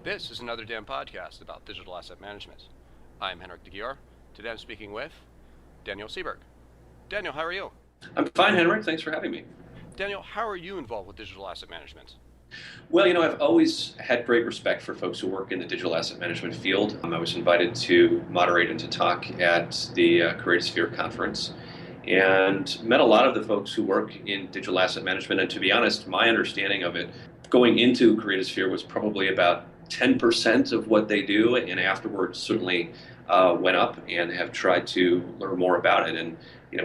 This is another damn podcast about digital asset management. I'm Henrik de Gyor. Today I'm speaking with Daniel Sieberg. Daniel, how are you? I'm fine, Henrik. Thanks for having me. Daniel, how are you involved with digital asset management? Well, I've always had great respect for folks who work in the digital asset management field. I was invited to moderate and to talk at the Creative Sphere conference and met a lot of the folks who work in digital asset management. And to be honest, my understanding of it going into Creative Sphere was probably about 10% of what they do, and afterwards certainly went up and have tried to learn more about it. And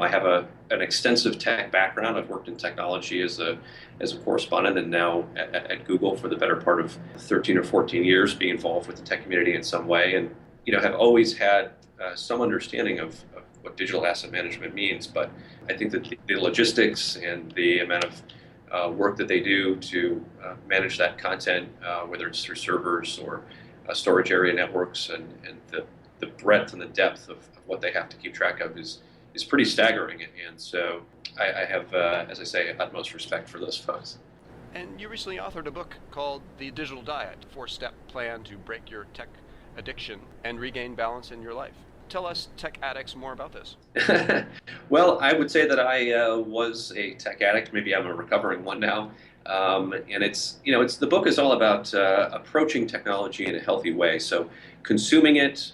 I have an extensive tech background. I've worked in technology as a correspondent, and now at Google for the better part of 13 or 14 years, being involved with the tech community in some way, and have always had some understanding of what digital asset management means. But I think that the logistics and the amount of work that they do to manage that content, whether it's through servers or storage area networks, and the breadth and the depth of what they have to keep track of is pretty staggering. And so I have, as I say, utmost respect for those folks. And you recently authored a book called The Digital Diet, a 4-step plan to break your tech addiction and regain balance in your life. Tell us tech addicts more about this. Well, I would say that I was a tech addict. Maybe I'm a recovering one now. And it's the book is all about approaching technology in a healthy way. So consuming it,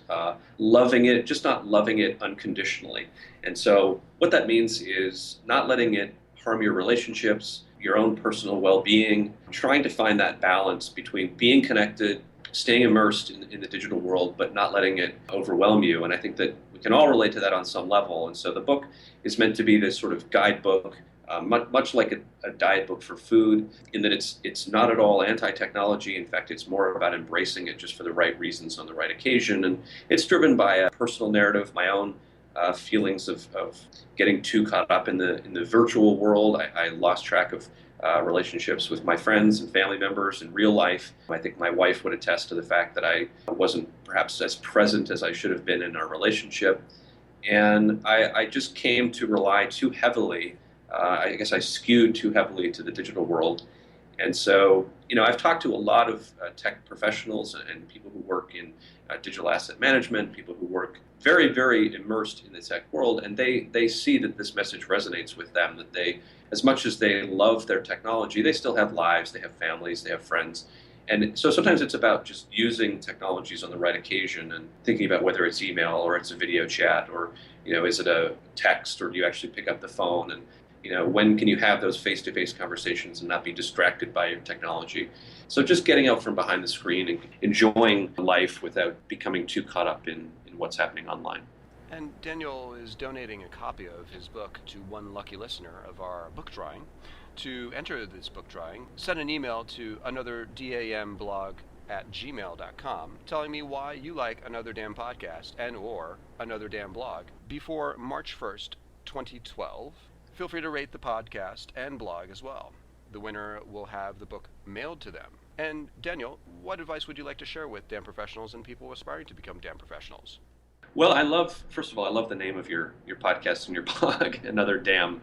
loving it, just not loving it unconditionally. And so what that means is not letting it harm your relationships, your own personal well-being, trying to find that balance between being connected, staying immersed in the digital world, but not letting it overwhelm you. And I think that we can all relate to that on some level. And so the book is meant to be this sort of guidebook, much like a diet book for food, in that it's not at all anti-technology. In fact, it's more about embracing it just for the right reasons on the right occasion. And it's driven by a personal narrative, my own feelings of getting too caught up in the virtual world. I lost track of relationships with my friends and family members in real life. I think my wife would attest to the fact that I wasn't perhaps as present as I should have been in our relationship. And I just came to rely too heavily. I guess I skewed too heavily to the digital world. And so, I've talked to a lot of tech professionals and people who work in digital asset management, people who work very, very immersed in the tech world, and they see that this message resonates with them, that they, as much as they love their technology, they still have lives, they have families, they have friends. And so sometimes it's about just using technologies on the right occasion and thinking about whether it's email or it's a video chat or, is it a text or do you actually pick up the phone? And when can you have those face-to-face conversations and not be distracted by your technology? So just getting out from behind the screen and enjoying life without becoming too caught up in what's happening online. And Daniel is donating a copy of his book to one lucky listener of our book drawing. To enter this book drawing, send an email to anotherdamblog@gmail.com telling me why you like Another Damn Podcast and or Another Damn Blog before March 1st, 2012. Feel free to rate the podcast and blog as well. The winner will have the book mailed to them. And Daniel, what advice would you like to share with damn professionals and people aspiring to become damn professionals? Well, first of all, I love the name of your podcast and your blog, Another Damn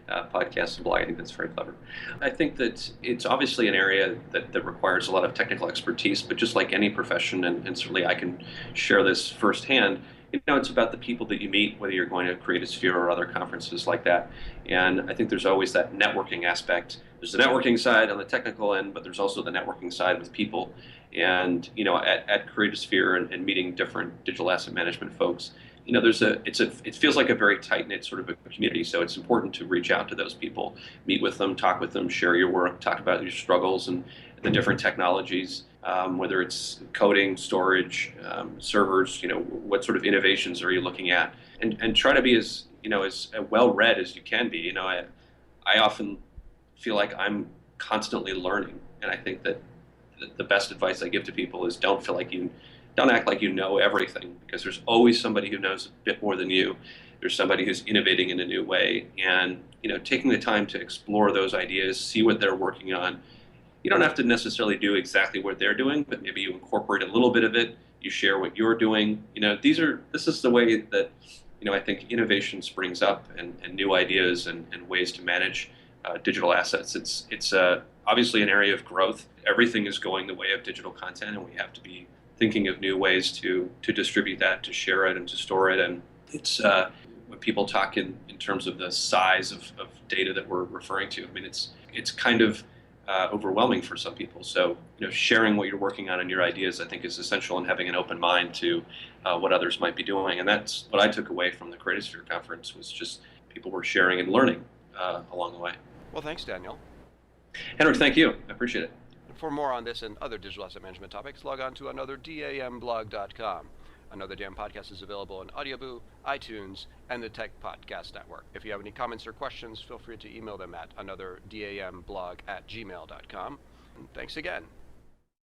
Podcast and blog. I think that's very clever. I think that it's obviously an area that requires a lot of technical expertise, but just like any profession, and certainly I can share this firsthand, it's about the people that you meet, whether you're going to Creative Sphere or other conferences like that. And I think there's always that networking aspect. There's the networking side on the technical end, but there's also the networking side with people. And, at Creative Sphere and meeting different digital asset management folks, it feels like a very tight-knit sort of a community. So it's important to reach out to those people, meet with them, talk with them, share your work, talk about your struggles and the different technologies. Whether it's coding, storage, servers, what sort of innovations are you looking at, and try to be as well-read as you can be. I often feel like I'm constantly learning, and I think that the best advice I give to people is don't act like you know everything, because there's always somebody who knows a bit more than you. There's somebody who's innovating in a new way, and taking the time to explore those ideas, see what they're working on. You don't have to necessarily do exactly what they're doing, but maybe you incorporate a little bit of it. You share what you're doing. This is the way that I think innovation springs up, and new ideas and ways to manage digital assets. It's obviously an area of growth. Everything is going the way of digital content, and we have to be thinking of new ways to distribute that, to share it, and to store it. And it's when people talk in terms of the size of data that we're referring to. I mean, it's kind of overwhelming for some people. So, sharing what you're working on and your ideas, I think, is essential, in having an open mind to what others might be doing. And that's what I took away from the Creatosphere conference, was just people were sharing and learning along the way. Well, thanks, Daniel. Henrik, thank you. I appreciate it. For more on this and other digital asset management topics, log on to anotherdamblog.com. Another Damn Podcast is available on Audioboo, iTunes, and the Tech Podcast Network. If you have any comments or questions, feel free to email them at anotherdamblog@gmail.com. And thanks again.